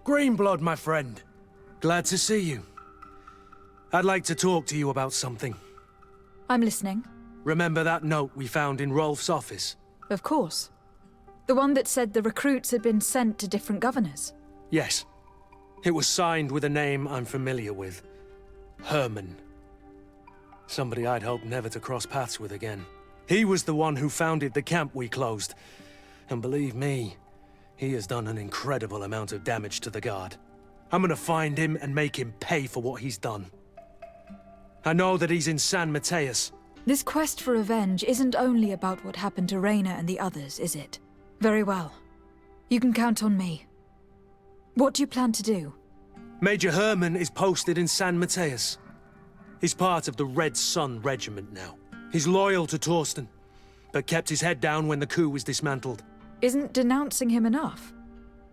Greenblood, my friend. Glad to see you. I'd like to talk to you about something. I'm listening. Remember that note we found in Rolf's office? Of course. The one that said the recruits had been sent to different governors. Yes. It was signed with a name I'm familiar with. Herman. Somebody I'd hoped never to cross paths with again. He was the one who founded the camp we closed. And believe me, he has done an incredible amount of damage to the Guard. I'm gonna find him and make him pay for what he's done. I know that he's in San Mateus. This quest for revenge isn't only about what happened to Raina and the others, is it? Very well. You can count on me. What do you plan to do? Major Herman is posted in San Mateus. He's part of the Red Sun Regiment now. He's loyal to Torsten, but kept his head down when the coup was dismantled. Isn't denouncing him enough?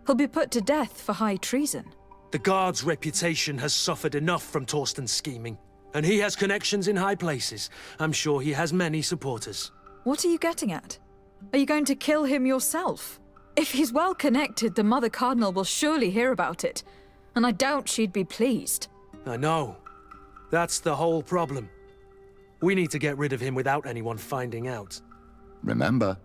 He'll be put to death for high treason. The Guard's reputation has suffered enough from Torsten's scheming, and he has connections in high places. I'm sure he has many supporters. What are you getting at? Are you going to kill him yourself? If he's well connected, the Mother Cardinal will surely hear about it, and I doubt she'd be pleased. I know. That's the whole problem. We need to get rid of him without anyone finding out. Remember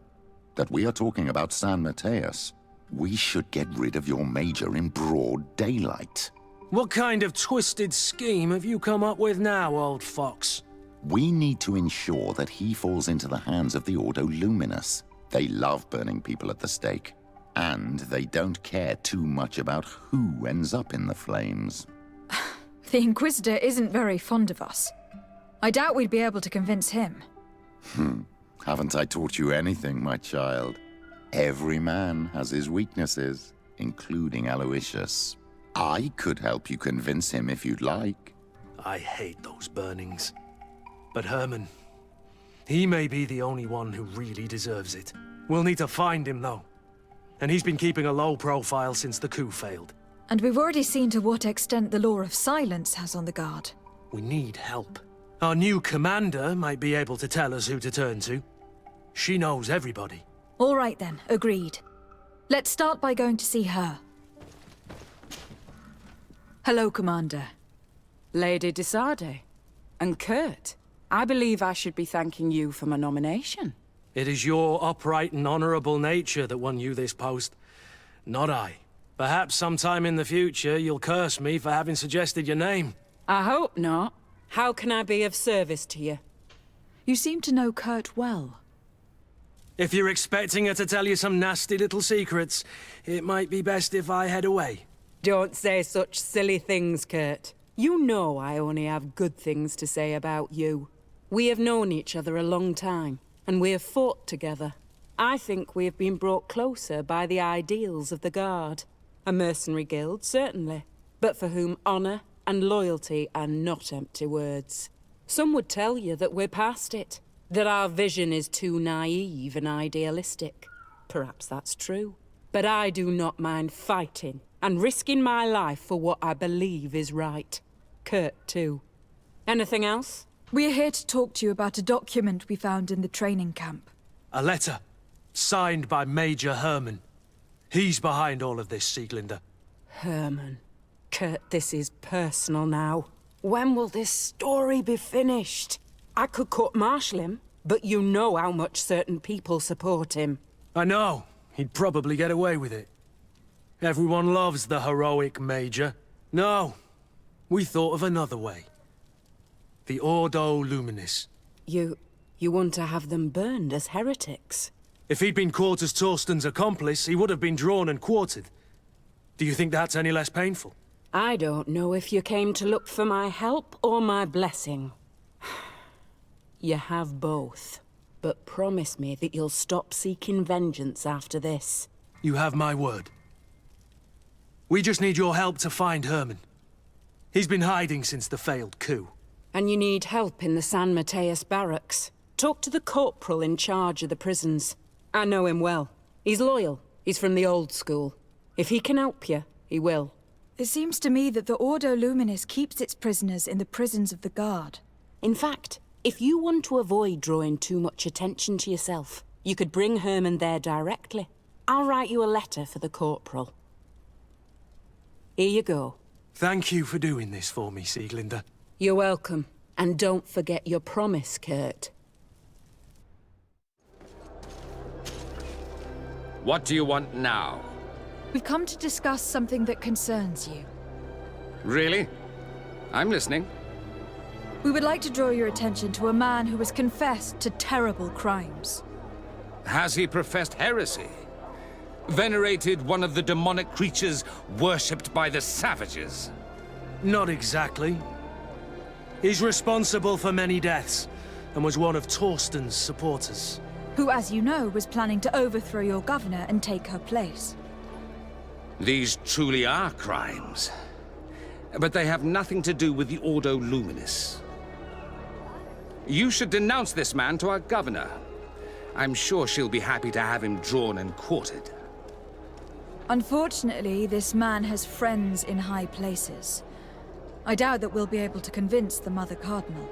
that we are talking about San Mateus. We should get rid of your major in broad daylight. What kind of twisted scheme have you come up with now, old fox? We need to ensure that he falls into the hands of the Ordo Luminous. They love burning people at the stake, and they don't care too much about who ends up in the flames. The Inquisitor isn't very fond of us. I doubt we'd be able to convince him. Haven't I taught you anything, my child? Every man has his weaknesses, including Aloysius. I could help you convince him if you'd like. I hate those burnings. But Herman, he may be the only one who really deserves it. We'll need to find him, though. And he's been keeping a low profile since the coup failed. And we've already seen to what extent the law of silence has on the Guard. We need help. Our new commander might be able to tell us who to turn to. She knows everybody. All right then, agreed. Let's start by going to see her. Hello, Commander. Lady de Sarde. And Kurt, I believe I should be thanking you for my nomination. It is your upright and honorable nature that won you this post, not I. Perhaps sometime in the future you'll curse me for having suggested your name. I hope not. How can I be of service to you? You seem to know Kurt well. If you're expecting her to tell you some nasty little secrets, it might be best if I head away. Don't say such silly things, Kurt. You know I only have good things to say about you. We have known each other a long time, and we have fought together. I think we have been brought closer by the ideals of the Guard. A mercenary guild, certainly, but for whom honor and loyalty are not empty words. Some would tell you that we're past it, that our vision is too naive and idealistic. Perhaps that's true. But I do not mind fighting and risking my life for what I believe is right. Kurt, too. Anything else? We're here to talk to you about a document we found in the training camp. A letter, signed by Major Herman. He's behind all of this, Sieglinder. Herman. Kurt, this is personal now. When will this story be finished? I could court-martial him, but you know how much certain people support him. I know. He'd probably get away with it. Everyone loves the heroic Major. No, we thought of another way. The Ordo Luminis. You want to have them burned as heretics? If he'd been caught as Torsten's accomplice, he would have been drawn and quartered. Do you think that's any less painful? I don't know if you came to look for my help or my blessing. You have both. But promise me that you'll stop seeking vengeance after this. You have my word. We just need your help to find Herman. He's been hiding since the failed coup. And you need help in the San Mateus barracks. Talk to the corporal in charge of the prisons. I know him well. He's loyal. He's from the old school. If he can help you, he will. It seems to me that the Ordo Luminis keeps its prisoners in the prisons of the Guard. In fact, if you want to avoid drawing too much attention to yourself, you could bring Herman there directly. I'll write you a letter for the corporal. Here you go. Thank you for doing this for me, Sieglinde. You're welcome. And don't forget your promise, Kurt. What do you want now? We've come to discuss something that concerns you. Really? I'm listening. We would like to draw your attention to a man who has confessed to terrible crimes. Has he professed heresy? Venerated one of the demonic creatures worshipped by the savages? Not exactly. He's responsible for many deaths, and was one of Torsten's supporters. Who, as you know, was planning to overthrow your governor and take her place. These truly are crimes. But they have nothing to do with the Ordo Luminis. You should denounce this man to our governor. I'm sure she'll be happy to have him drawn and quartered. Unfortunately, this man has friends in high places. I doubt that we'll be able to convince the Mother Cardinal.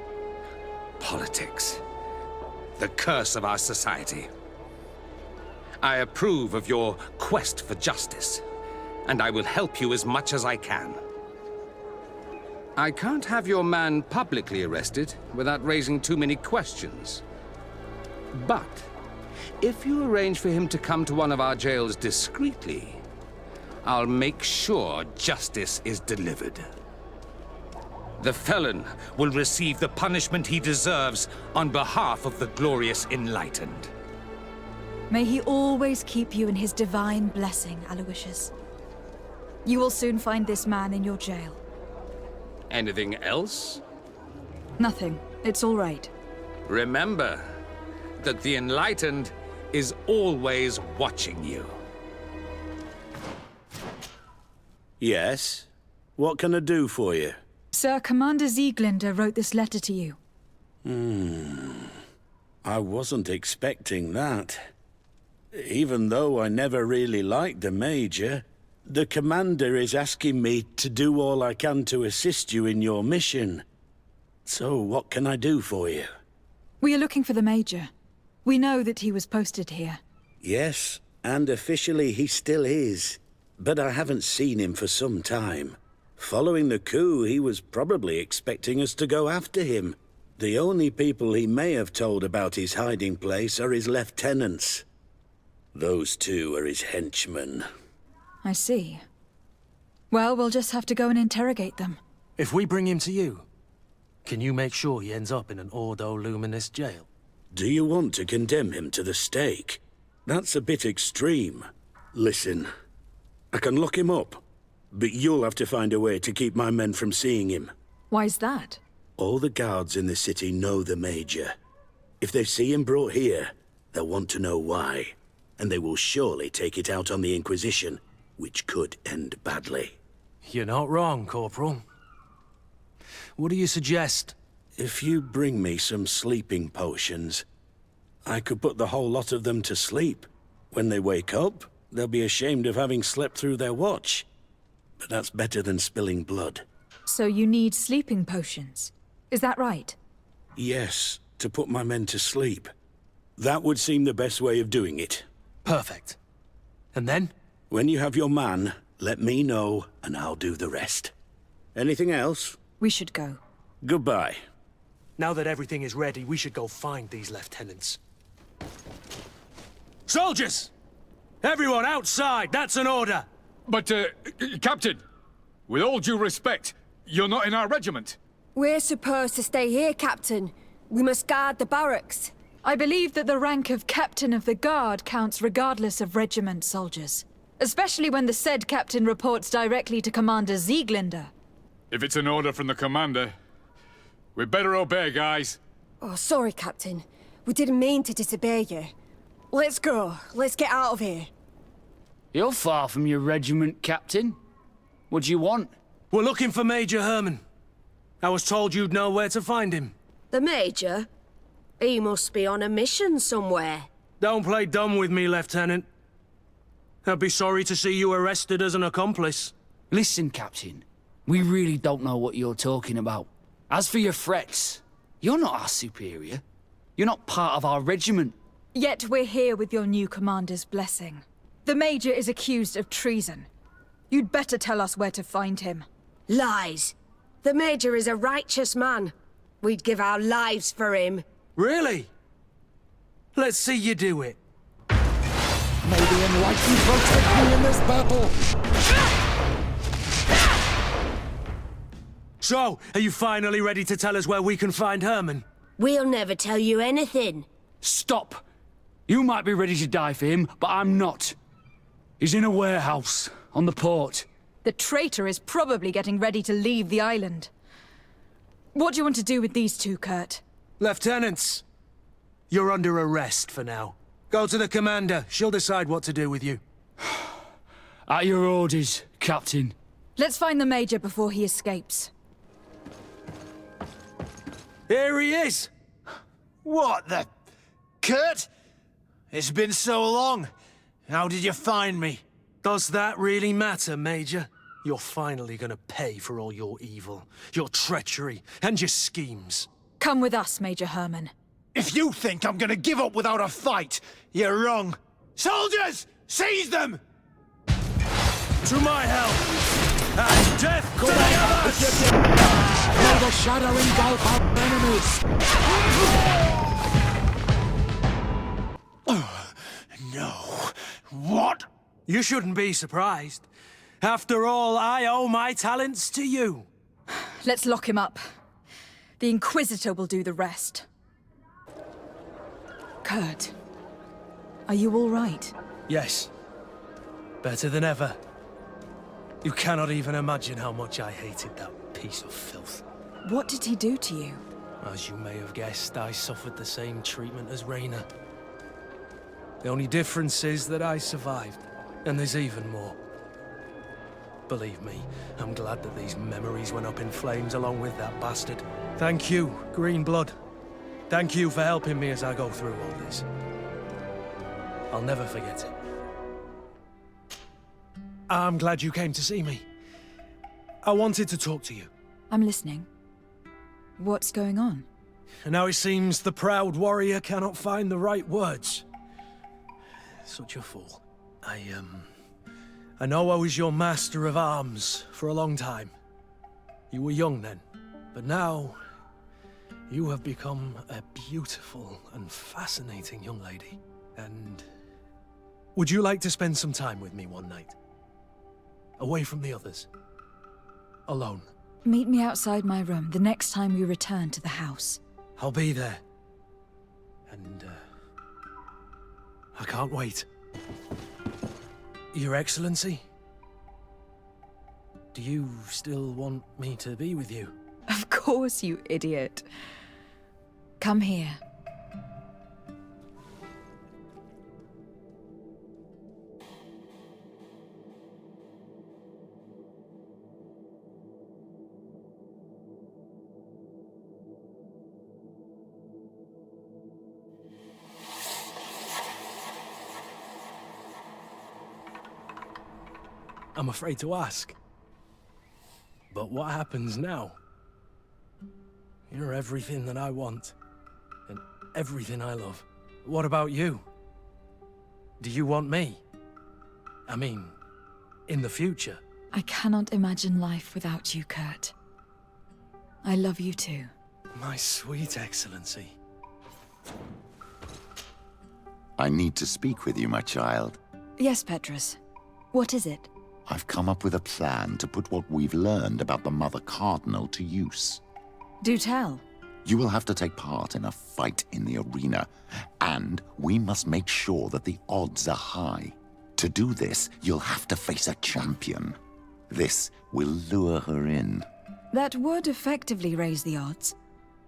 Politics. The curse of our society. I approve of your quest for justice, and I will help you as much as I can. I can't have your man publicly arrested without raising too many questions. But if you arrange for him to come to one of our jails discreetly, I'll make sure justice is delivered. The felon will receive the punishment he deserves on behalf of the glorious enlightened. May he always keep you in his divine blessing, Aloysius. You will soon find this man in your jail. Anything else? Nothing. It's all right. Remember that the enlightened is always watching you. Yes? What can I do for you? Sir, Commander Sieglinde wrote this letter to you. I wasn't expecting that. Even though I never really liked the Major, the Commander is asking me to do all I can to assist you in your mission. So what can I do for you? We are looking for the Major. We know that he was posted here. Yes, and officially he still is. But I haven't seen him for some time. Following the coup, he was probably expecting us to go after him. The only people he may have told about his hiding place are his lieutenants. Those two are his henchmen. I see. Well, we'll just have to go and interrogate them. If we bring him to you, can you make sure he ends up in an Ordo Luminis jail? Do you want to condemn him to the stake? That's a bit extreme. Listen, I can lock him up, but you'll have to find a way to keep my men from seeing him. Why's that? All the guards in the city know the Major. If they see him brought here, they'll want to know why. And they will surely take it out on the Inquisition, which could end badly. You're not wrong, Corporal. What do you suggest? If you bring me some sleeping potions, I could put the whole lot of them to sleep. When they wake up, they'll be ashamed of having slept through their watch. But that's better than spilling blood. So you need sleeping potions. Is that right? Yes, to put my men to sleep. That would seem the best way of doing it. Perfect. And then? When you have your man, let me know, and I'll do the rest. Anything else? We should go. Goodbye. Now that everything is ready, we should go find these lieutenants. Soldiers! Everyone outside! That's an order! But, Captain, with all due respect, you're not in our regiment. We're supposed to stay here, Captain. We must guard the barracks. I believe that the rank of Captain of the Guard counts regardless of regiment, soldiers. Especially when the said captain reports directly to Commander Sieglinde. If it's an order from the commander, we'd better obey, guys. Oh, sorry, Captain. We didn't mean to disobey you. Let's go. Let's get out of here. You're far from your regiment, Captain. What do you want? We're looking for Major Herman. I was told you'd know where to find him. The Major? He must be on a mission somewhere. Don't play dumb with me, Lieutenant. I'd be sorry to see you arrested as an accomplice. Listen, Captain. We really don't know what you're talking about. As for your threats, you're not our superior. You're not part of our regiment. Yet we're here with your new commander's blessing. The Major is accused of treason. You'd better tell us where to find him. Lies. The Major is a righteous man. We'd give our lives for him. Really? Let's see you do it. May the enlightened protect me in this battle! So, are you finally ready to tell us where we can find Herman? We'll never tell you anything. Stop! You might be ready to die for him, but I'm not. He's in a warehouse, on the port. The traitor is probably getting ready to leave the island. What do you want to do with these two, Kurt? Lieutenants, you're under arrest for now. Go to the commander. She'll decide what to do with you. At your orders, Captain. Let's find the Major before he escapes. Here he is! What the... Kurt? It's been so long. How did you find me? Does that really matter, Major? You're finally gonna pay for all your evil, your treachery, and your schemes. Come with us, Major Herman. If you think I'm gonna give up without a fight, you're wrong. Soldiers! Seize them! To my help! And death to the others! May the shadow engulf our enemies! No. What? You shouldn't be surprised. After all, I owe my talents to you. Let's lock him up. The Inquisitor will do the rest. Kurt, are you all right? Yes. Better than ever. You cannot even imagine how much I hated that piece of filth. What did he do to you? As you may have guessed, I suffered the same treatment as Raina. The only difference is that I survived, and there's even more. Believe me, I'm glad that these memories went up in flames along with that bastard. Thank you, Green Blood. Thank you for helping me as I go through all this. I'll never forget it. I'm glad you came to see me. I wanted to talk to you. I'm listening. What's going on? Now it seems the proud warrior cannot find the right words. Such a fool. I know I was your master of arms for a long time. You were young then, but now you have become a beautiful and fascinating young lady. And would you like to spend some time with me one night? Away from the others. Alone. Meet me outside my room the next time we return to the house. I'll be there. And, I can't wait. Your Excellency? Do you still want me to be with you? Of course, you idiot. Come here. I'm afraid to ask. But what happens now? You're everything that I want. And everything I love. What about you? Do you want me? I mean, in the future. I cannot imagine life without you, Kurt. I love you too. My sweet Excellency. I need to speak with you, my child. Yes, Petrus. What is it? I've come up with a plan to put what we've learned about the Mother Cardinal to use. Do tell. You will have to take part in a fight in the arena, and we must make sure that the odds are high. To do this, you'll have to face a champion. This will lure her in. That would effectively raise the odds.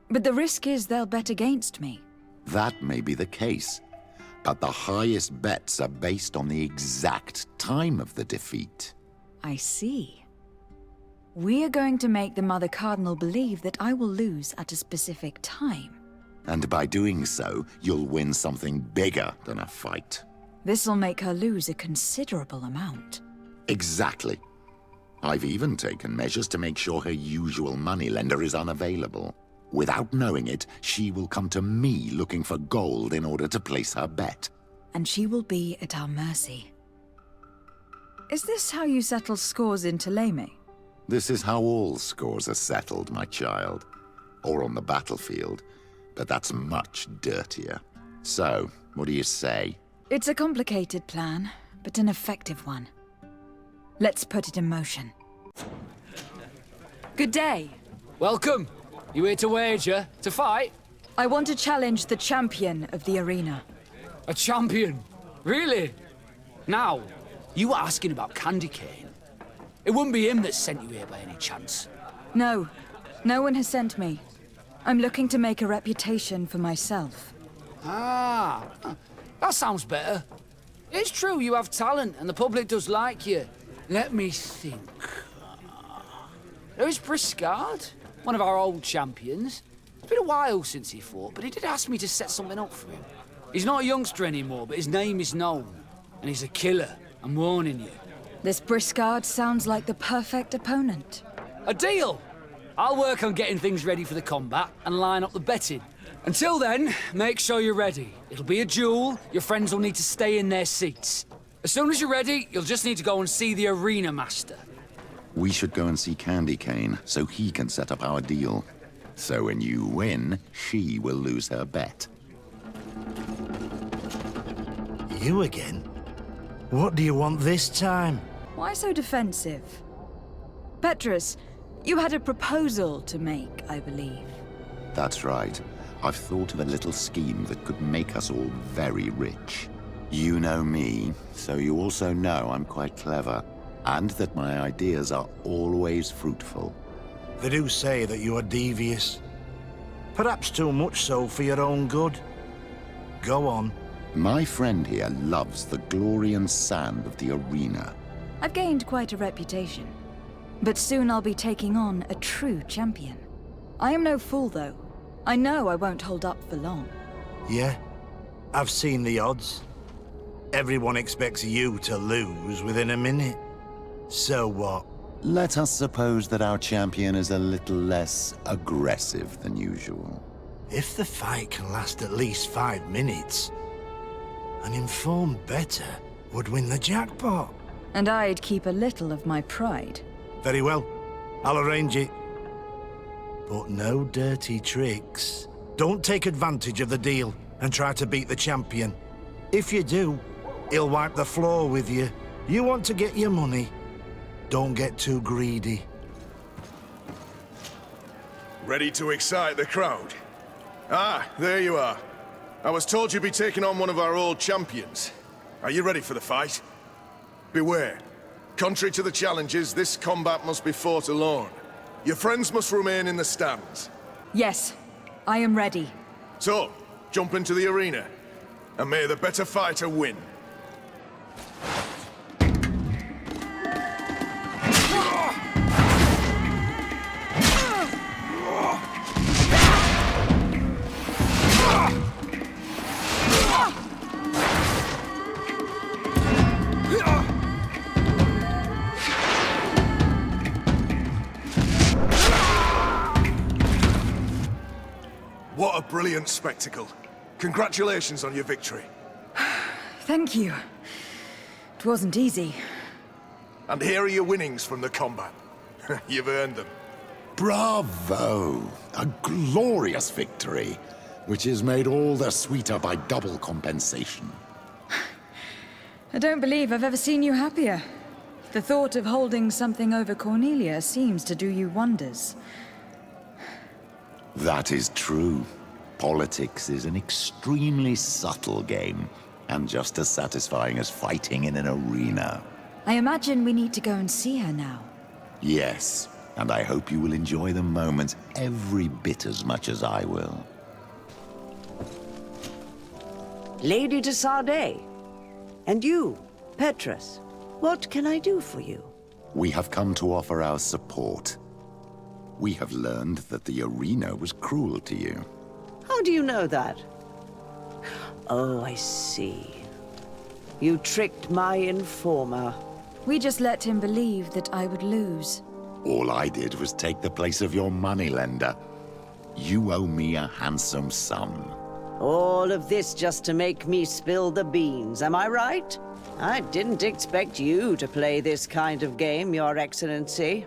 But the risk is they'll bet against me. That may be the case, but the highest bets are based on the exact time of the defeat. I see. We are going to make the Mother Cardinal believe that I will lose at a specific time. And by doing so, you'll win something bigger than a fight. This'll make her lose a considerable amount. Exactly. I've even taken measures to make sure her usual moneylender is unavailable. Without knowing it, she will come to me looking for gold in order to place her bet. And she will be at our mercy. Is this how you settle scores in Teleme? This is how all scores are settled, my child. Or on the battlefield. But that's much dirtier. So, what do you say? It's a complicated plan, but an effective one. Let's put it in motion. Good day. Welcome. You here to wager? To fight? I want to challenge the champion of the arena. A champion? Really? Now, you were asking about Candy Cane. It wouldn't be him that sent you here by any chance. No. No one has sent me. I'm looking to make a reputation for myself. Ah, that sounds better. It's true you have talent and the public does like you. Let me think. There is Briscard, one of our old champions. It's been a while since he fought, but he did ask me to set something up for him. He's not a youngster anymore, but his name is known. And he's a killer, I'm warning you. This Briscard sounds like the perfect opponent. A deal! I'll work on getting things ready for the combat and line up the betting. Until then, make sure you're ready. It'll be a duel, your friends will need to stay in their seats. As soon as you're ready, you'll just need to go and see the arena master. We should go and see Candy Cane, so he can set up our deal. So when you win, she will lose her bet. You again? What do you want this time? Why so defensive? Petrus, you had a proposal to make, I believe. That's right. I've thought of a little scheme that could make us all very rich. You know me, so you also know I'm quite clever, and that my ideas are always fruitful. They do say that you are devious. Perhaps too much so for your own good. Go on. My friend here loves the glory and sand of the arena. I've gained quite a reputation. But soon I'll be taking on a true champion. I am no fool, though. I know I won't hold up for long. Yeah, I've seen the odds. Everyone expects you to lose within a minute. So what? Let us suppose that our champion is a little less aggressive than usual. If the fight can last at least 5 minutes, an informed bettor would win the jackpot. And I'd keep a little of my pride. Very well. I'll arrange it. But no dirty tricks. Don't take advantage of the deal and try to beat the champion. If you do, he'll wipe the floor with you. You want to get your money. Don't get too greedy. Ready to excite the crowd? Ah, there you are. I was told you'd be taking on one of our old champions. Are you ready for the fight? Beware. Contrary to the challenges, this combat must be fought alone. Your friends must remain in the stands. Yes, I am ready. So, jump into the arena, and may the better fighter win. What a brilliant spectacle. Congratulations on your victory. Thank you. It wasn't easy. And here are your winnings from the combat. You've earned them. Bravo! A glorious victory, which is made all the sweeter by double compensation. I don't believe I've ever seen you happier. The thought of holding something over Cornelia seems to do you wonders. That is true. Politics is an extremely subtle game, and just as satisfying as fighting in an arena. I imagine we need to go and see her now. Yes, and I hope you will enjoy the moment every bit as much as I will. Lady de Sarde. And you, Petrus, what can I do for you? We have come to offer our support. We have learned that the arena was cruel to you. How do you know that? Oh, I see. You tricked my informer. We just let him believe that I would lose. All I did was take the place of your moneylender. You owe me a handsome sum. All of this just to make me spill the beans, am I right? I didn't expect you to play this kind of game, Your Excellency.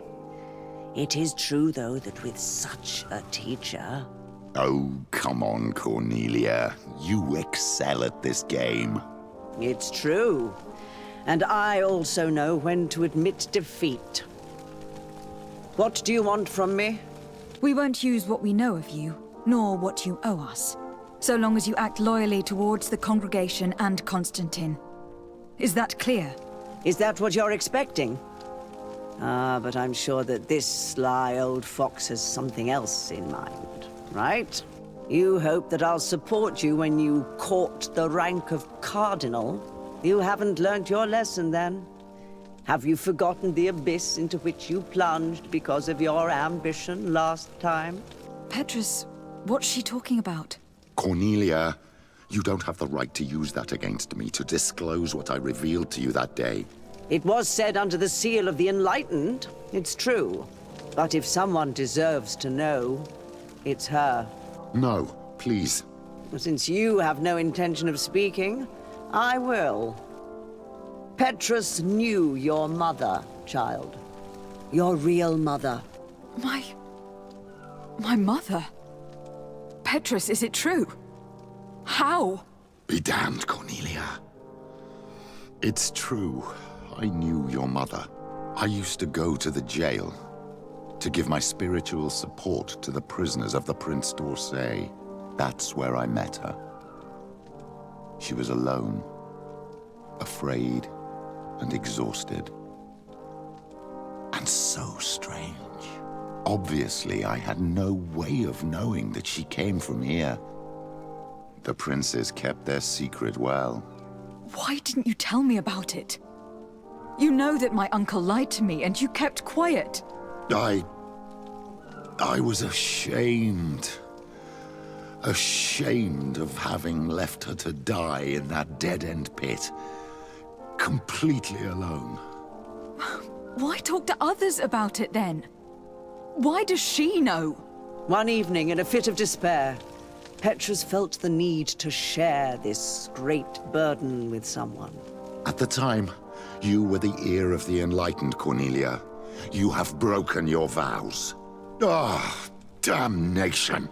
It is true, though, that with such a teacher... Oh, come on, Cornelia. You excel at this game. It's true. And I also know when to admit defeat. What do you want from me? We won't use what we know of you, nor what you owe us, so long as you act loyally towards the congregation and Constantine. Is that clear? Is that what you're expecting? Ah, but I'm sure that this sly old fox has something else in mind, right? You hope that I'll support you when you court the rank of cardinal. You haven't learnt your lesson, then. Have you forgotten the abyss into which you plunged because of your ambition last time? Petrus, what's she talking about? Cornelia, you don't have the right to use that against me, to disclose what I revealed to you that day. It was said under the seal of the Enlightened. It's true. But if someone deserves to know, it's her. No, please. Since you have no intention of speaking, I will. Petrus knew your mother, child. Your real mother. My mother? Petrus, is it true? How? Be damned, Cornelia. It's true. I knew your mother. I used to go to the jail to give my spiritual support to the prisoners of the Prince d'Orsay. That's where I met her. She was alone, afraid, and exhausted. And so strange. Obviously, I had no way of knowing that she came from here. The princes kept their secret well. Why didn't you tell me about it? You know that my uncle lied to me, and you kept quiet. I was ashamed. Ashamed of having left her to die in that dead-end pit. Completely alone. Why talk to others about it, then? Why does she know? One evening, in a fit of despair, Petrus felt the need to share this great burden with someone. At the time, you were the ear of the enlightened, Cornelia. You have broken your vows. Ah, damnation.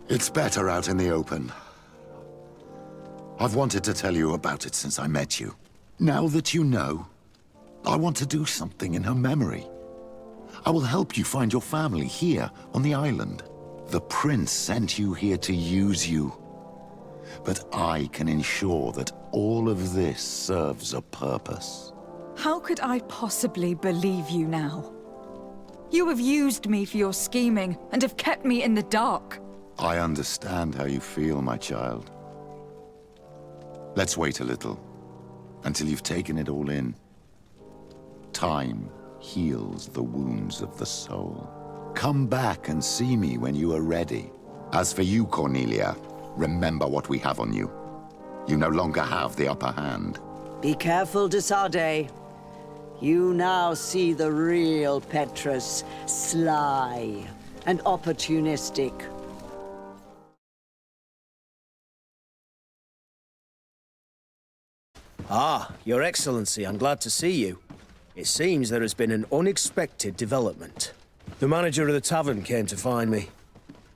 It's better out in the open. I've wanted to tell you about it since I met you. Now that you know, I want to do something in her memory. I will help you find your family here on the island. The prince sent you here to use you. But I can ensure that all of this serves a purpose. How could I possibly believe you now? You have used me for your scheming and have kept me in the dark. I understand how you feel, my child. Let's wait a little, until you've taken it all in. Time heals the wounds of the soul. Come back and see me when you are ready. As for you, Cornelia, remember what we have on you. You no longer have the upper hand. Be careful, de Sade. You now see the real Petrus, sly and opportunistic. Ah, Your Excellency, I'm glad to see you. It seems there has been an unexpected development. The manager of the tavern came to find me.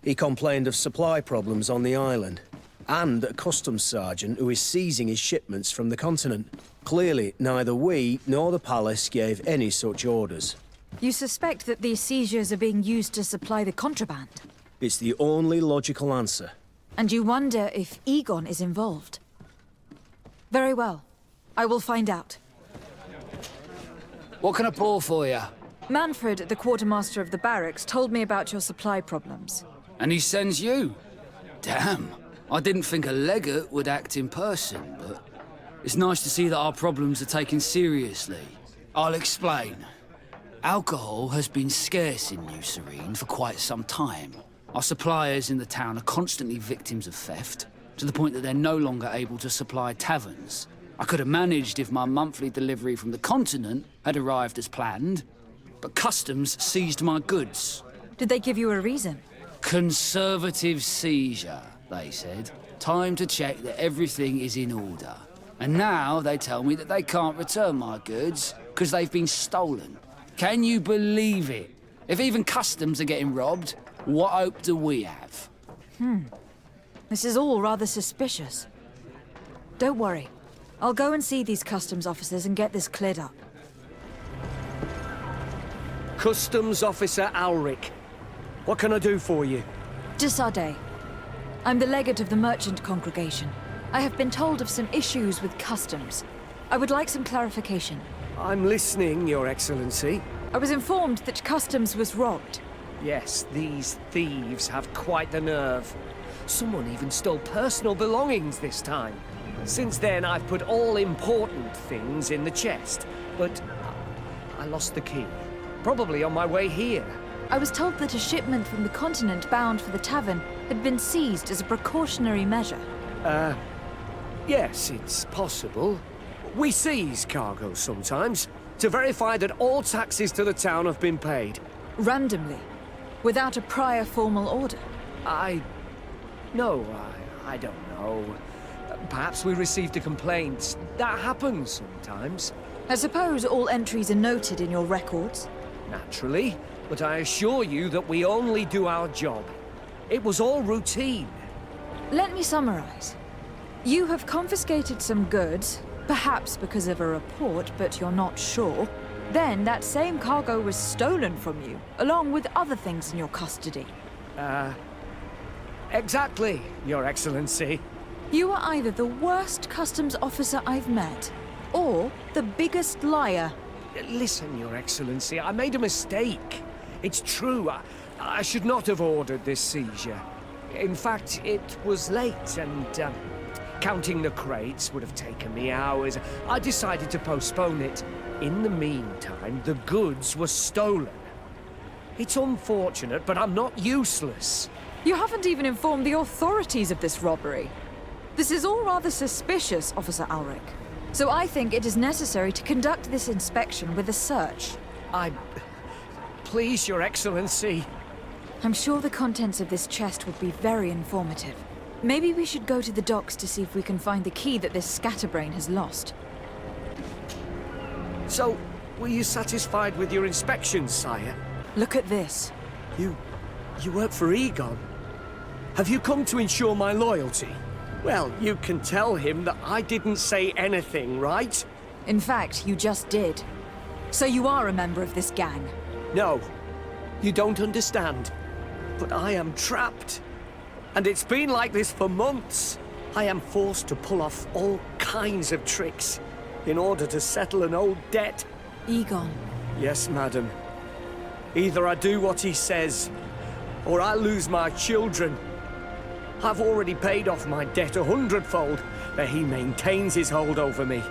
He complained of supply problems on the island, and a customs sergeant who is seizing his shipments from the continent. Clearly, neither we nor the palace gave any such orders. You suspect that these seizures are being used to supply the contraband? It's the only logical answer. And you wonder if Egon is involved? Very well. I will find out. What can I pour for you? Manfred, the quartermaster of the barracks, told me about your supply problems. And he sends you? Damn. I didn't think a legate would act in person, but it's nice to see that our problems are taken seriously. I'll explain. Alcohol has been scarce in New Serene for quite some time. Our suppliers in the town are constantly victims of theft, to the point that they're no longer able to supply taverns. I could have managed if my monthly delivery from the continent had arrived as planned, but customs seized my goods. Did they give you a reason? Conservative seizure. they said. Time to check that everything is in order. And now they tell me that they can't return my goods because they've been stolen. Can you believe it? If even customs are getting robbed, what hope do we have? This is all rather suspicious. Don't worry. I'll go and see these customs officers and get this cleared up. Customs Officer Alric. What can I do for you? To Sarde. I'm the legate of the merchant congregation. I have been told of some issues with customs. I would like some clarification. I'm listening, Your Excellency. I was informed that customs was robbed. Yes, these thieves have quite the nerve. Someone even stole personal belongings this time. Since then, I've put all important things in the chest, but I lost the key. Probably on my way here. I was told that a shipment from the continent bound for the tavern had been seized as a precautionary measure. Yes, it's possible. We seize cargo sometimes to verify that all taxes to the town have been paid. Randomly? Without a prior formal order? No, I don't know. Perhaps we received a complaint. That happens sometimes. I suppose all entries are noted in your records? Naturally, but I assure you that we only do our job. It was all routine. Let me summarize. You have confiscated some goods, perhaps because of a report, but you're not sure. Then that same cargo was stolen from you, along with other things in your custody. Exactly, Your Excellency. You are either the worst customs officer I've met, or the biggest liar. Listen, Your Excellency, I made a mistake. It's true, I should not have ordered this seizure. In fact, it was late and, counting the crates would have taken me hours. I decided to postpone it. In the meantime, the goods were stolen. It's unfortunate, but I'm not useless. You haven't even informed the authorities of this robbery. This is all rather suspicious, Officer Alric. So I think it is necessary to conduct this inspection with a search. Please, Your Excellency. I'm sure the contents of this chest would be very informative. Maybe we should go to the docks to see if we can find the key that this scatterbrain has lost. So, were you satisfied with your inspection, sire? Look at this. You work for Egon? Have you come to ensure my loyalty? Well, you can tell him that I didn't say anything, right? In fact, you just did. So you are a member of this gang? No, you don't understand. But I am trapped. And it's been like this for months. I am forced to pull off all kinds of tricks in order to settle an old debt. Egon. Yes, madam. Either I do what he says, or I lose my children. I've already paid off my debt 100-fold, but he maintains his hold over me.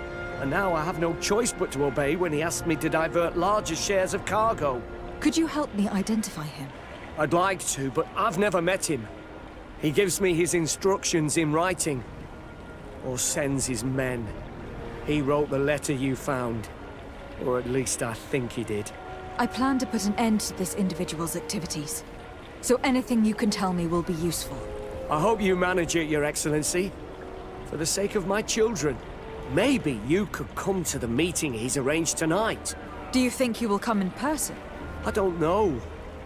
And now I have no choice but to obey when he asks me to divert larger shares of cargo. Could you help me identify him? I'd like to, but I've never met him. He gives me his instructions in writing, or sends his men. He wrote the letter you found, or at least I think he did. I plan to put an end to this individual's activities, so anything you can tell me will be useful. I hope you manage it, Your Excellency. For the sake of my children, maybe you could come to the meeting he's arranged tonight. Do you think he will come in person? I don't know.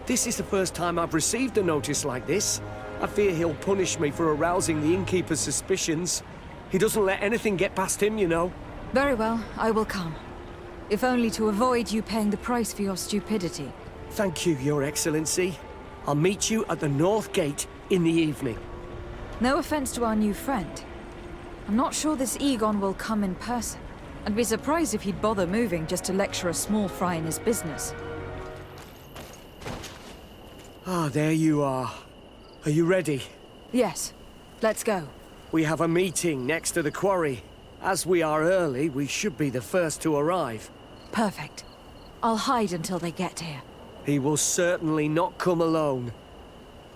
This is the first time I've received a notice like this. I fear he'll punish me for arousing the innkeeper's suspicions. He doesn't let anything get past him, you know. Very well, I will come. If only to avoid you paying the price for your stupidity. Thank you, Your Excellency. I'll meet you at the North Gate in the evening. No offense to our new friend. I'm not sure this Egon will come in person. I'd be surprised if he'd bother moving just to lecture a small fry in his business. Ah, there you are. Are you ready? Yes. Let's go. We have a meeting next to the quarry. As we are early, we should be the first to arrive. Perfect. I'll hide until they get here. He will certainly not come alone.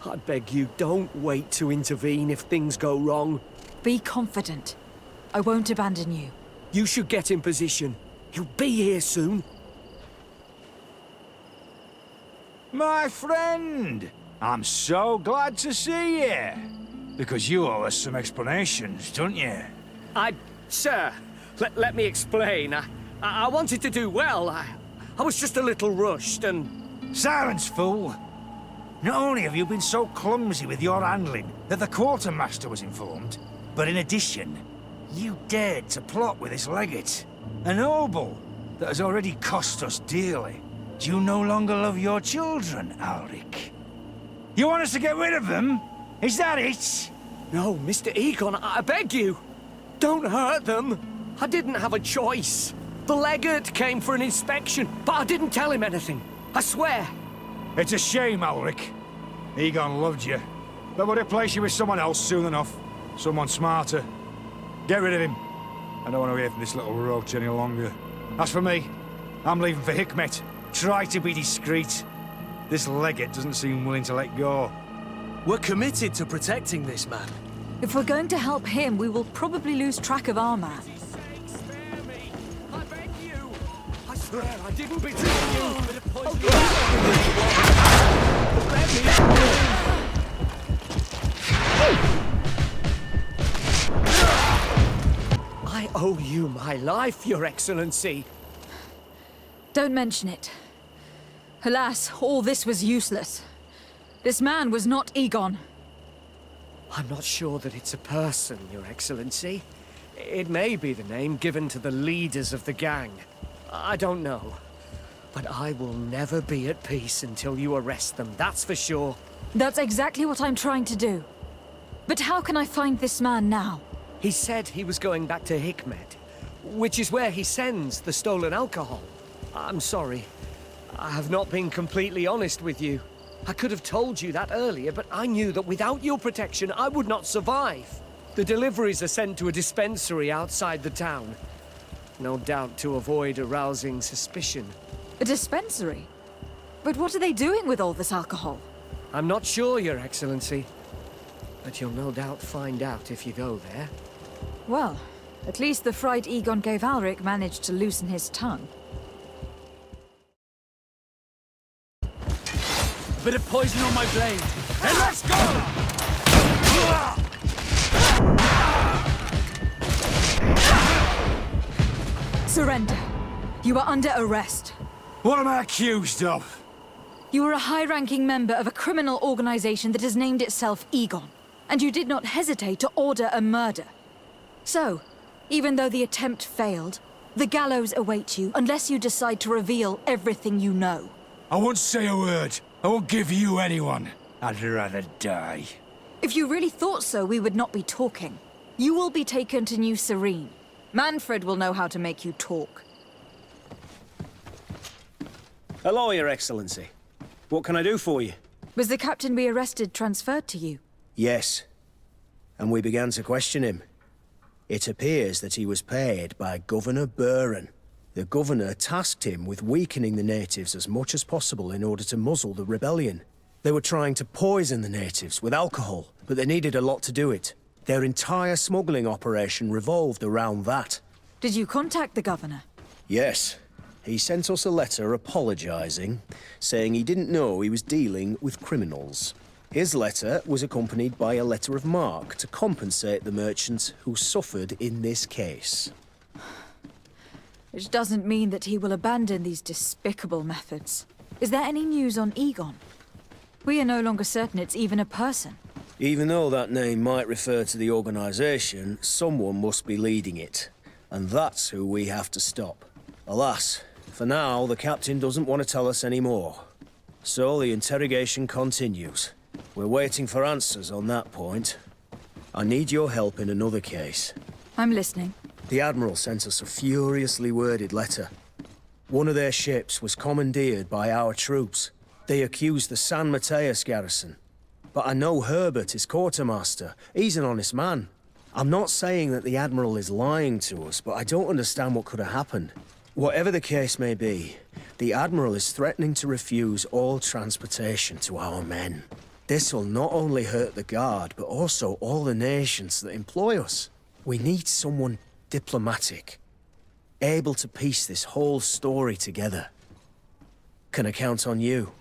I beg you, don't wait to intervene if things go wrong. Be confident. I won't abandon you. You should get in position. He'll be here soon. My friend! I'm so glad to see you. Because you owe us some explanations, don't you? Sir, let me explain. I wanted to do well. I was just a little rushed and... Silence, fool! Not only have you been so clumsy with your handling that the quartermaster was informed, but in addition, you dared to plot with this legate. A noble that has already cost us dearly. Do you no longer love your children, Alric? You want us to get rid of them? Is that it? No, Mr. Egon, I beg you. Don't hurt them. I didn't have a choice. The legate came for an inspection, but I didn't tell him anything. I swear. It's a shame, Alric. Egon loved you, but would replace you with someone else soon enough. Someone smarter. Get rid of him. I don't want to hear from this little roach any longer. As for me, I'm leaving for Hikmet. Try to be discreet. This legate doesn't seem willing to let go. We're committed to protecting this man. If we're going to help him, we will probably lose track of our man. I beg you. I swear I didn't betray you. I owe you my life, Your Excellency. Don't mention it. Alas, all this was useless. This man was not Egon. I'm not sure that it's a person, Your Excellency. It may be the name given to the leaders of the gang. I don't know. But I will never be at peace until you arrest them, that's for sure. That's exactly what I'm trying to do. But how can I find this man now? He said he was going back to Hikmet, which is where he sends the stolen alcohol. I'm sorry. I have not been completely honest with you. I could have told you that earlier, but I knew that without your protection, I would not survive. The deliveries are sent to a dispensary outside the town. No doubt to avoid arousing suspicion. A dispensary? But what are they doing with all this alcohol? I'm not sure, Your Excellency. But you'll no doubt find out if you go there. Well, at least the fright Egon gave Alric managed to loosen his tongue. Bit of poison on my blade. And let's go! Surrender. You are under arrest. What am I accused of? You are a high-ranking member of a criminal organization that has named itself Egon, and you did not hesitate to order a murder. So, even though the attempt failed, the gallows await you unless you decide to reveal everything you know. I won't say a word. I won't give you anyone. I'd rather die. If you really thought so, we would not be talking. You will be taken to New Serene. Manfred will know how to make you talk. Hello, Your Excellency. What can I do for you? Was the captain we arrested transferred to you? Yes. And we began to question him. It appears that he was paid by Governor Buren. The governor tasked him with weakening the natives as much as possible in order to muzzle the rebellion. They were trying to poison the natives with alcohol, but they needed a lot to do it. Their entire smuggling operation revolved around that. Did you contact the governor? Yes. He sent us a letter apologizing, saying he didn't know he was dealing with criminals. His letter was accompanied by a letter of marque to compensate the merchants who suffered in this case. Which doesn't mean that he will abandon these despicable methods. Is there any news on Egon? We are no longer certain it's even a person. Even though that name might refer to the organization, someone must be leading it. And that's who we have to stop. Alas, for now, the captain doesn't want to tell us any more. So the interrogation continues. We're waiting for answers on that point. I need your help in another case. I'm listening. The Admiral sent us a furiously worded letter. One of their ships was commandeered by our troops. They accused the San Mateus garrison. But I know Herbert is quartermaster. He's an honest man. I'm not saying that the Admiral is lying to us, but I don't understand what could have happened. Whatever the case may be, the Admiral is threatening to refuse all transportation to our men. This will not only hurt the Guard, but also all the nations that employ us. We need someone diplomatic, able to piece this whole story together. Can I count on you?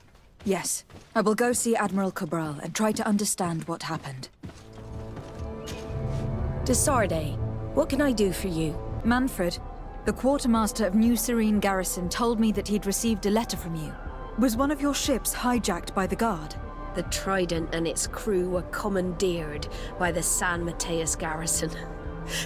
Yes. I will go see Admiral Cabral and try to understand what happened. To Sarde, what can I do for you? Manfred, the quartermaster of New Serene Garrison told me that he'd received a letter from you. Was one of your ships hijacked by the Guard? The Trident and its crew were commandeered by the San Mateus Garrison.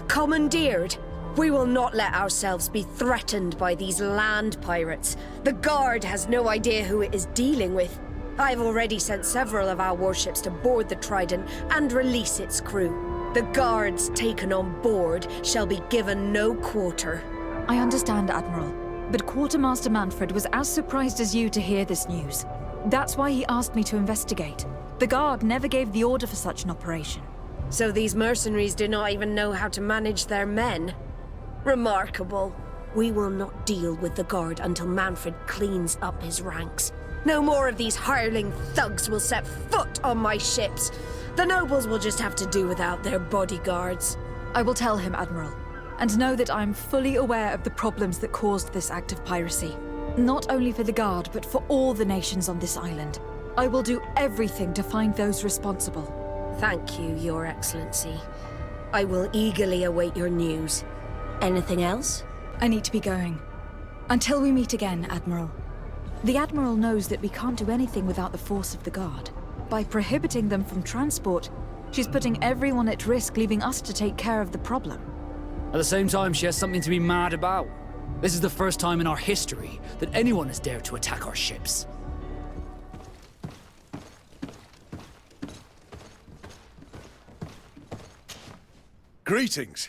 Commandeered? We will not let ourselves be threatened by these land pirates. The Guard has no idea who it is dealing with. I've already sent several of our warships to board the Trident and release its crew. The Guards taken on board shall be given no quarter. I understand, Admiral, but Quartermaster Manfred was as surprised as you to hear this news. That's why he asked me to investigate. The Guard never gave the order for such an operation. So these mercenaries do not even know how to manage their men? Remarkable. We will not deal with the Guard until Manfred cleans up his ranks. No more of these hireling thugs will set foot on my ships. The nobles will just have to do without their bodyguards. I will tell him, Admiral, and know that I am fully aware of the problems that caused this act of piracy. Not only for the Guard, but for all the nations on this island. I will do everything to find those responsible. Thank you, Your Excellency. I will eagerly await your news. Anything else? I need to be going. Until we meet again, Admiral. The Admiral knows that we can't do anything without the force of the Guard. By prohibiting them from transport, she's putting everyone at risk, leaving us to take care of the problem. At the same time, she has something to be mad about. This is the first time in our history that anyone has dared to attack our ships. Greetings.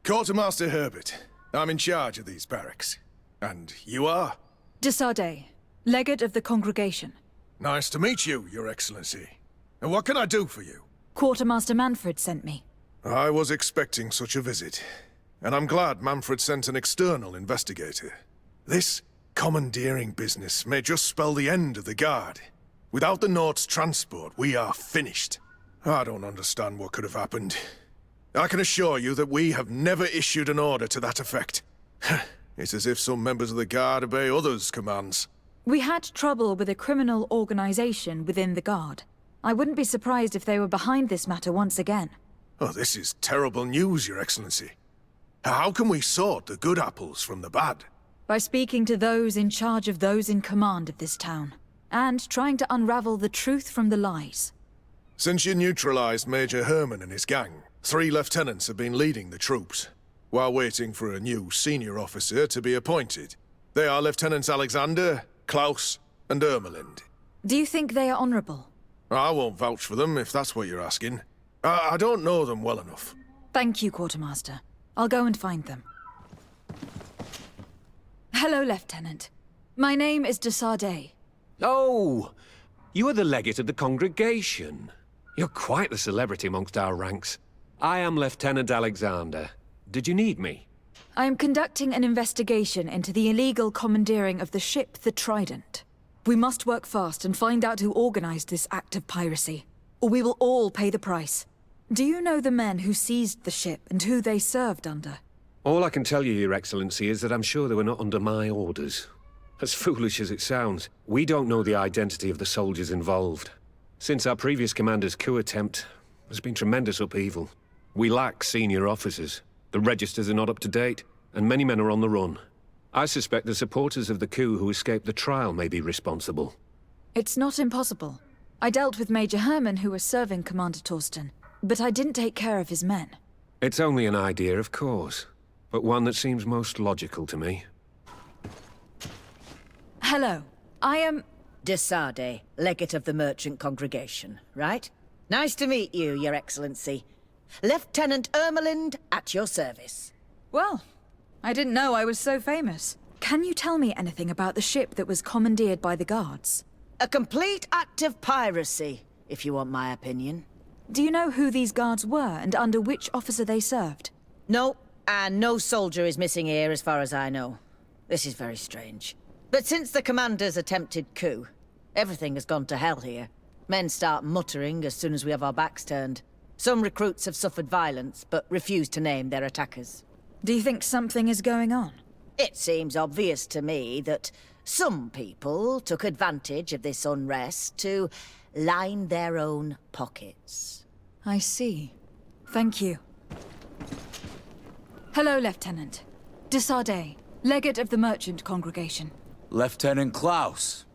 Quartermaster Herbert. I'm in charge of these barracks. And you are? De Sarde, Legate of the Congregation. Nice to meet you, Your Excellency. And what can I do for you? Quartermaster Manfred sent me. I was expecting such a visit. And I'm glad Manfred sent an external investigator. This commandeering business may just spell the end of the Guard. Without the Nord's transport, we are finished. I don't understand what could have happened. I can assure you that we have never issued an order to that effect. It's as if some members of the Guard obey others' commands. We had trouble with a criminal organization within the Guard. I wouldn't be surprised if they were behind this matter once again. Oh, this is terrible news, Your Excellency. How can we sort the good apples from the bad? By speaking to those in charge of those in command of this town, and trying to unravel the truth from the lies. Since you neutralized Major Herman and his gang, 3 lieutenants have been leading the troops, while waiting for a new senior officer to be appointed. They are Lieutenants Alexander, Klaus, and Ermelind. Do you think they are honorable? I won't vouch for them, if that's what you're asking. I don't know them well enough. Thank you, Quartermaster. I'll go and find them. Hello, Lieutenant. My name is de Sarde. Oh, you are the legate of the congregation. You're quite the celebrity amongst our ranks. I am Lieutenant Alexander. Did you need me? I am conducting an investigation into the illegal commandeering of the ship, the Trident. We must work fast and find out who organized this act of piracy, or we will all pay the price. Do you know the men who seized the ship and who they served under? All I can tell you, Your Excellency, is that I'm sure they were not under my orders. As foolish as it sounds, we don't know the identity of the soldiers involved. Since our previous commander's coup attempt, there's been tremendous upheaval. We lack senior officers. The registers are not up to date, and many men are on the run. I suspect the supporters of the coup who escaped the trial may be responsible. It's not impossible. I dealt with Major Herman, who was serving Commander Torsten, but I didn't take care of his men. It's only an idea, of course, but one that seems most logical to me. Hello, I am... De Sarde, Legate of the Merchant Congregation, right? Nice to meet you, Your Excellency. Lieutenant Ermelind, at your service. Well, I didn't know I was so famous. Can you tell me anything about the ship that was commandeered by the Guards? A complete act of piracy, if you want my opinion. Do you know who these Guards were and under which officer they served? No, and no soldier is missing here as far as I know. This is very strange. But since the commander's attempted coup, everything has gone to hell here. Men start muttering as soon as we have our backs turned. Some recruits have suffered violence, but refuse to name their attackers. Do you think something is going on? It seems obvious to me that some people took advantage of this unrest to line their own pockets. I see. Thank you. Hello, Lieutenant. De Sarde, legate of the merchant congregation. Lieutenant Klaus.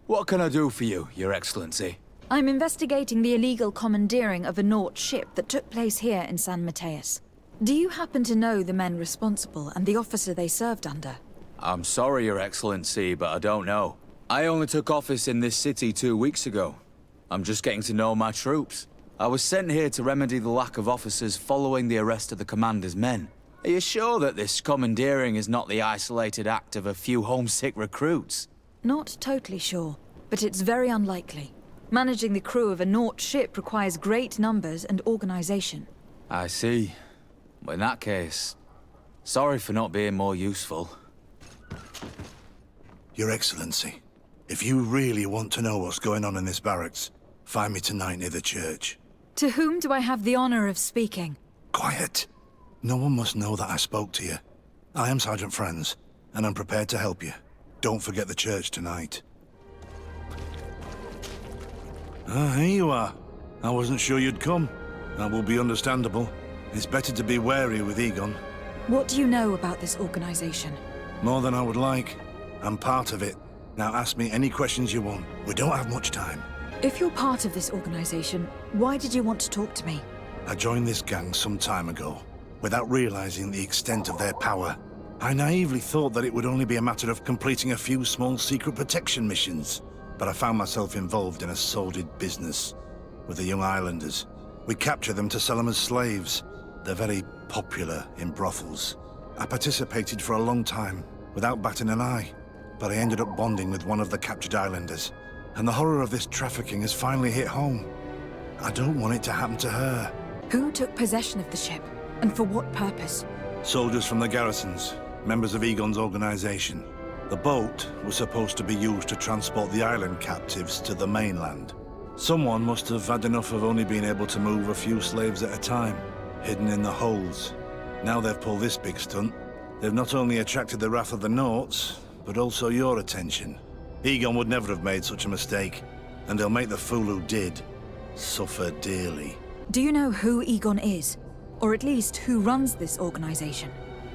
What can I do for you, Your Excellency? I'm investigating the illegal commandeering of a Naut ship that took place here in San Mateus. Do you happen to know the men responsible and the officer they served under? I'm sorry, Your Excellency, but I don't know. I only took office in this city 2 weeks ago. I'm just getting to know my troops. I was sent here to remedy the lack of officers following the arrest of the commander's men. Are you sure that this commandeering is not the isolated act of a few homesick recruits? Not totally sure, but it's very unlikely. Managing the crew of a Naut ship requires great numbers and organization. I see. In that case, sorry for not being more useful. Your Excellency, if you really want to know what's going on in this barracks, find me tonight near the church. To whom do I have the honor of speaking? Quiet. No one must know that I spoke to you. I am Sergeant Franz, and I'm prepared to help you. Don't forget the church tonight. Ah, here you are. I wasn't sure you'd come. That will be understandable. It's better to be wary with Egon. What do you know about this organization? More than I would like. I'm part of it. Now ask me any questions you want. We don't have much time. If you're part of this organization, why did you want to talk to me? I joined this gang some time ago, without realizing the extent of their power. I naively thought that it would only be a matter of completing a few small secret protection missions. But I found myself involved in a sordid business with the young islanders. We capture them to sell them as slaves. They're very popular in brothels. I participated for a long time, without batting an eye. But I ended up bonding with one of the captured islanders. And the horror of this trafficking has finally hit home. I don't want it to happen to her. Who took possession of the ship? And for what purpose? Soldiers from the garrisons, members of Egon's organization. The boat was supposed to be used to transport the island captives to the mainland. Someone must have had enough of only being able to move a few slaves at a time, hidden in the holds. Now they've pulled this big stunt. They've not only attracted the wrath of the Nauts, but also your attention. Egon would never have made such a mistake, and he'll make the fool who did suffer dearly. Do you know who Egon is? Or at least who runs this organization?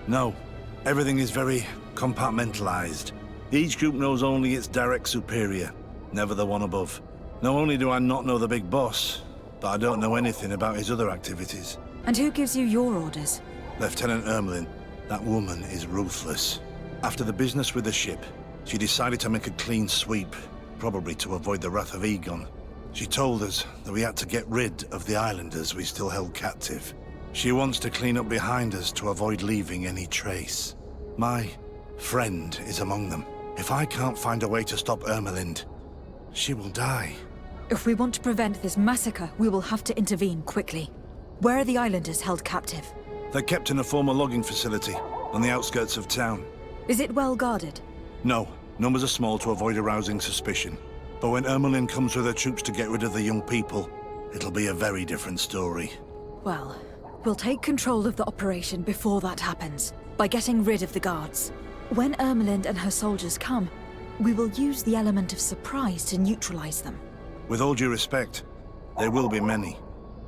No. Everything is very compartmentalized. Each group knows only its direct superior, never the one above. Not only do I not know the big boss, but I don't know anything about his other activities. And who gives you your orders? Lieutenant Ermelin. That woman is ruthless. After the business with the ship, she decided to make a clean sweep, probably to avoid the wrath of Egon. She told us that we had to get rid of the islanders we still held captive. She wants to clean up behind us to avoid leaving any trace. My friend is among them. If I can't find a way to stop Ermelind, she will die. If we want to prevent this massacre, we will have to intervene quickly. Where are the islanders held captive? They're kept in a former logging facility on the outskirts of town. Is it well guarded? No. Numbers are small to avoid arousing suspicion. But when Ermelin comes with her troops to get rid of the young people, it'll be a very different story. Well, we'll take control of the operation before that happens, by getting rid of the guards. When Ermelind and her soldiers come, we will use the element of surprise to neutralize them. With all due respect, there will be many.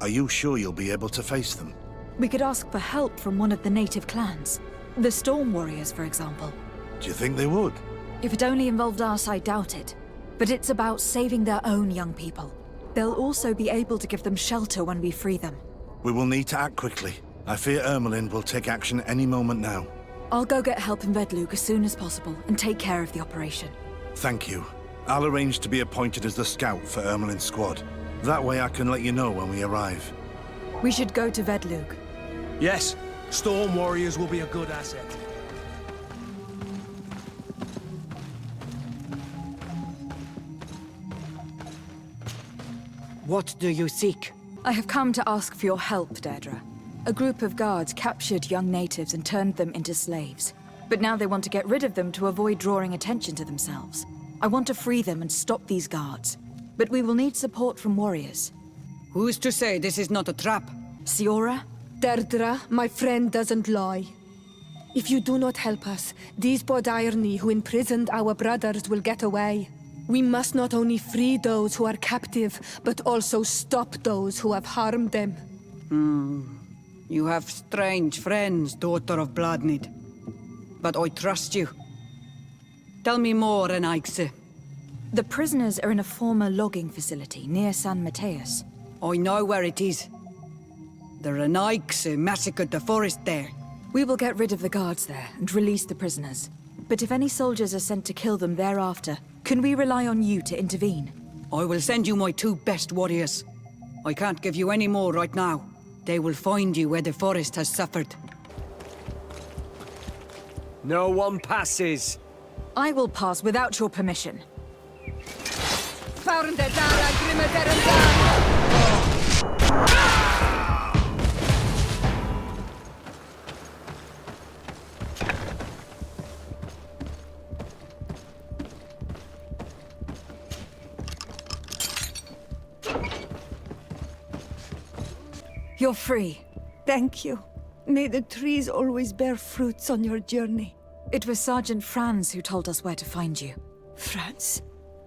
Are you sure you'll be able to face them? We could ask for help from one of the native clans. The Storm Warriors, for example. Do you think they would? If it only involved us, I doubt it. But it's about saving their own young people. They'll also be able to give them shelter when we free them. We will need to act quickly. I fear Ermelind will take action any moment now. I'll go get help in Vedlug as soon as possible and take care of the operation. Thank you. I'll arrange to be appointed as the scout for Ermelind's squad. That way I can let you know when we arrive. We should go to Vedlug. Yes. Storm Warriors will be a good asset. What do you seek? I have come to ask for your help, Deirdre. A group of guards captured young natives and turned them into slaves. But now they want to get rid of them to avoid drawing attention to themselves. I want to free them and stop these guards. But we will need support from warriors. Who's to say this is not a trap? Siora? Deirdre, my friend doesn't lie. If you do not help us, these Bodairni who imprisoned our brothers will get away. We must not only free those who are captive, but also stop those who have harmed them. You have strange friends, daughter of Bloodnid. But I trust you. Tell me more, Renaigse. The prisoners are in a former logging facility near San Mateus. I know where it is. The Renaigse massacred the forest there. We will get rid of the guards there and release the prisoners. But if any soldiers are sent to kill them thereafter, can we rely on you to intervene? I will send you my 2 best warriors. I can't give you any more right now. They will find you where the forest has suffered. No one passes. I will pass without your permission. You're free. Thank you. May the trees always bear fruits on your journey. It was Sergeant Franz who told us where to find you. Franz?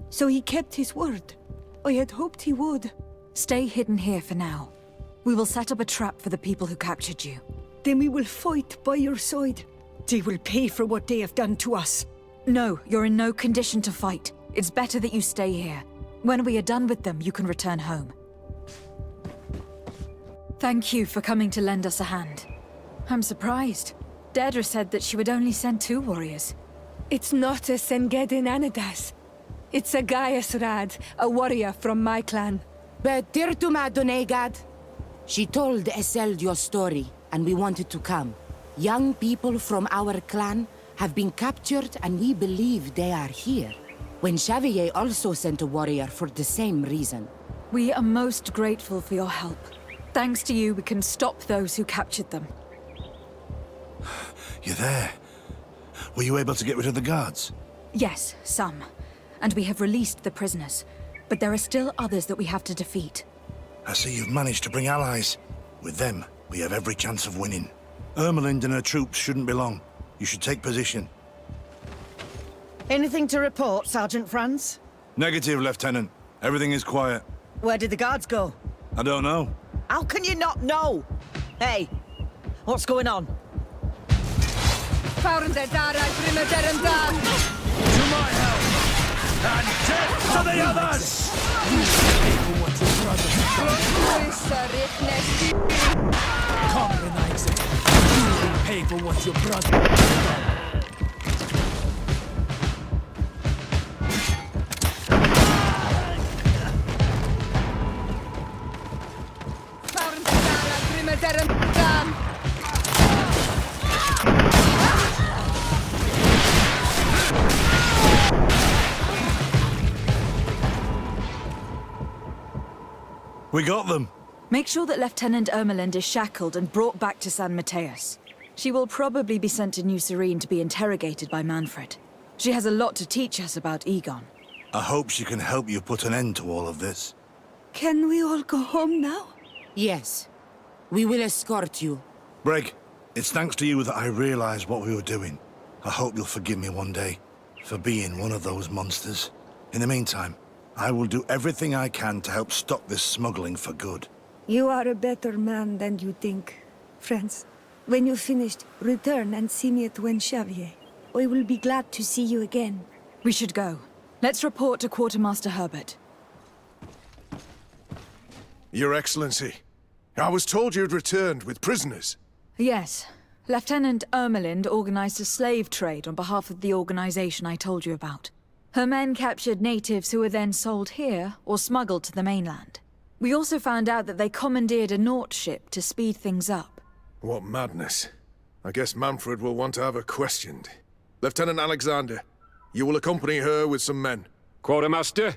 So he kept his word. I had hoped he would. Stay hidden here for now. We will set up a trap for the people who captured you. Then we will fight by your side. They will pay for what they have done to us. No, you're in no condition to fight. It's better that you stay here. When we are done with them, you can return home. Thank you for coming to lend us a hand. I'm surprised. Deirdre said that she would only send 2 warriors. It's not a Sengedin Anadas. It's a Gaius Rad, a warrior from my clan. But Tirtuma Donegad, she told Eseld your story, and we wanted to come. Young people from our clan have been captured, and we believe they are here. When Xavier also sent a warrior for the same reason. We are most grateful for your help. Thanks to you, we can stop those who captured them. You're there. Were you able to get rid of the guards? Yes, some. And we have released the prisoners. But there are still others that we have to defeat. I see you've managed to bring allies. With them, we have every chance of winning. Ermelind and her troops shouldn't be long. You should take position. Anything to report, Sergeant Franz? Negative, Lieutenant. Everything is quiet. Where did the guards go? I don't know. How can you not know? Hey, what's going on? To my help! And death to the others! Compromise it. You will pay for what your brother... We got them. Make sure that Lieutenant Ermelind is shackled and brought back to San Mateus. She will probably be sent to New Serene to be interrogated by Manfred. She has a lot to teach us about Egon. I hope she can help you put an end to all of this. Can we all go home now? Yes. We will escort you. Breg, it's thanks to you that I realized what we were doing. I hope you'll forgive me one day for being one of those monsters. In the meantime, I will do everything I can to help stop this smuggling for good. You are a better man than you think, Franz. When you're finished, return and see me at Xavier. I will be glad to see you again. We should go. Let's report to Quartermaster Herbert. Your Excellency, I was told you'd returned with prisoners. Yes. Lieutenant Ermelind organized a slave trade on behalf of the organization I told you about. Her men captured natives who were then sold here or smuggled to the mainland. We also found out that they commandeered a Naut ship to speed things up. What madness. I guess Manfred will want to have her questioned. Lieutenant Alexander, you will accompany her with some men. Quartermaster,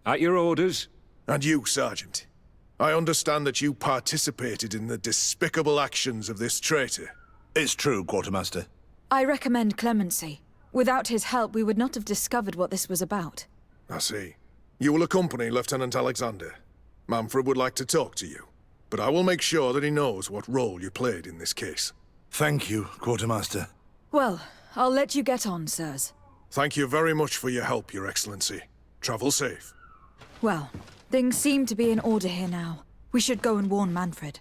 at your orders. And you, Sergeant. I understand that you participated in the despicable actions of this traitor. It's true, Quartermaster. I recommend clemency. Without his help, we would not have discovered what this was about. I see. You will accompany Lieutenant Alexander. Manfred would like to talk to you, but I will make sure that he knows what role you played in this case. Thank you, Quartermaster. Well, I'll let you get on, sirs. Thank you very much for your help, Your Excellency. Travel safe. Well, things seem to be in order here now. We should go and warn Manfred.